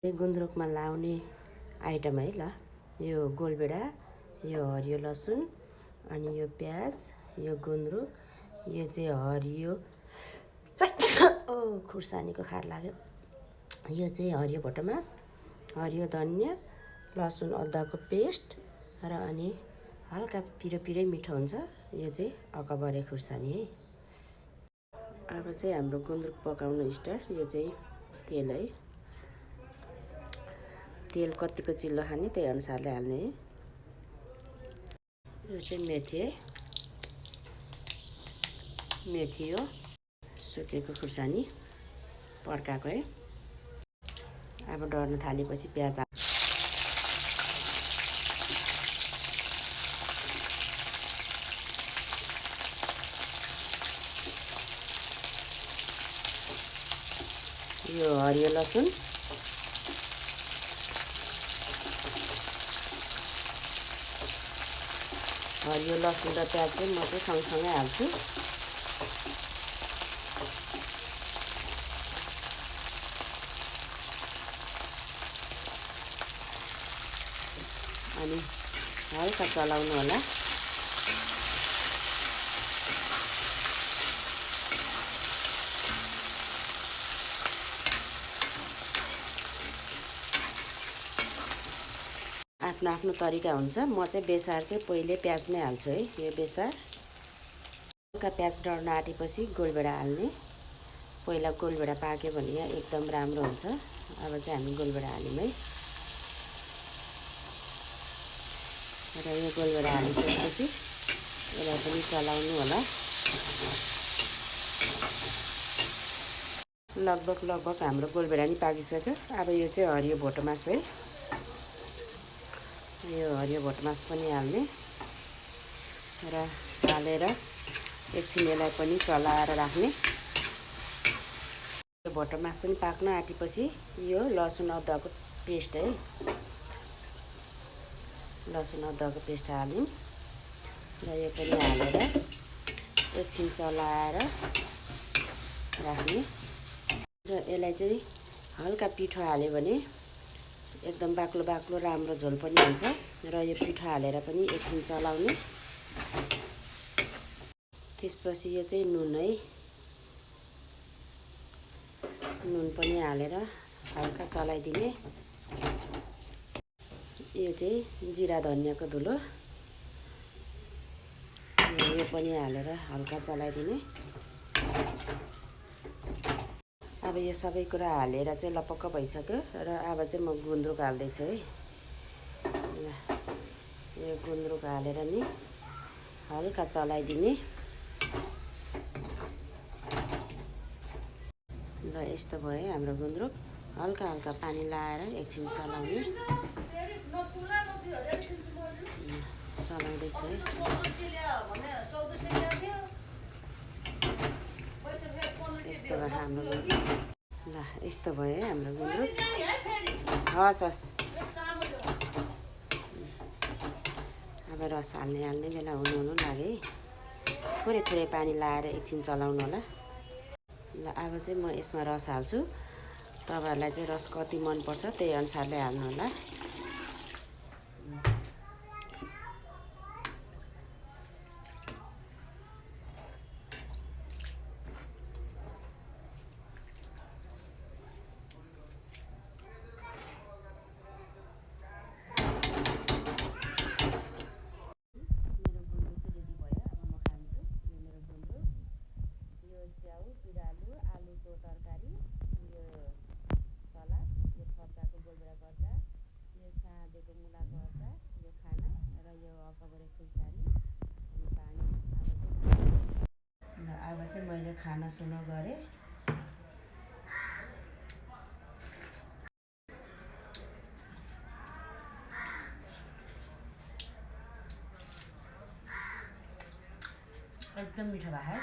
गुन्द्रुकमा लाउने आइटम है ल। यो गोलभेडा, यो हरियो लसुन, अनि यो प्याज, यो गुन्द्रुक, यो चाहिँ हरियो खुर्सानीको खार लाग्यो। यो चाहिँ हरियो भटमास, हरियो धनियाँ, लसुन अदुवाको पेस्ट र अनि हल्का पिरो मिठो हुन्छ। यो चाहिँ अकबरे खुर्सानी है। अब चाहिँ हाम्रो गुन्द्रुक पकाउनु स्टार्ट। यो चाहिँ तेल है। तेल कतिको चिल्लो खाने त्यही अनुसारले हाल्ने है। यो चाहिँ मेथी है। मेथी हो, सुकेको खुर्सानी पड्काएको है। अब डढ्न थालेपछि प्याज यो हरियो लसुन, हरियो लसुन र प्याज चाहिँ म चाहिँ सँगसँगै हाल्छु। अनि हल्का चलाउनु होला। आफ्नो आफ्नो तरिका हुन्छ। म चाहिँ बेसार चाहिँ पहिले प्याजमै हाल्छु है। यो बेसार हल्का प्याज डढ्न आँटेपछि गोलभेडा हाल्ने। पहिला गोलभेडा पाक्यो भने यहाँ एकदम राम्रो हुन्छ। अब चाहिँ हामी गोलभेडा हाल्यौँ है। र यो गोलभेडा हालिसकेपछि यसलाई पनि चलाउनु होला। लगभग हाम्रो गोलभेडा नि पाकिसक्यो। अब यो चाहिँ हरियो भटमास है। यो हरियो भटमास पनि हाल्ने र हालेर एकछिन यसलाई पनि चलाएर राख्ने। यो भटमास पनि पाक्न आँटेपछि यो लसुन अदुवाको पेस्ट है। लसुन अदुवाको पेस्ट हाल्यौँ र यो पनि हालेर एकछिन चलाएर राख्ने। र यसलाई चाहिँ हल्का पिठो हाल्यो भने एकदम बाक्लो राम्रो झोल पनि हुन्छ। र यो पिठो हालेर पनि एकछिन चलाउने। त्यसपछि यो चाहिँ नुन है। नुन पनि हालेर हल्का चलाइदिने। यो चाहिँ जिरा धनियाँको धुलो, यो पनि हालेर हल्का चलाइदिने। अब यो सबै कुरा हालेर चाहिँ लपक्क भइसक्यो। र अब चाहिँ म गुन्द्रुक हाल्दैछु है। यो गुन्द्रुक हालेर नि हल्का चलाइदिने। ल यस्तो भयो हाम्रो गुन्द्रुक। हल्का पानी लाएर एकछिन चलाउने। चलाउँदैछु है। यस्तो भयो हाम्रो गुन्द्रुक। ल यस्तो भयो है हाम्रो गुन्द्रुक। हस्। अब रस हाल्ने बेला हुनु लाग्यो है। थोरै पानी लाएर एकछिन चलाउनु होला। ल अब चाहिँ म यसमा रस हाल्छु। तपाईँहरूलाई चाहिँ रस कति मनपर्छ त्यही अनुसारले हाल्नु होला। च्याउ, बिरालो, आलुको तरकारी, यो सलाद, यो फर्काको गोलभेडाको अचार, यो साँधेको मुलाको अचार, यो खाना र यो अकबरे खुर्सानी अनि पानी। अब चाहिँ मैले खाना सुरु गरेँ। एकदम मिठो भयो है।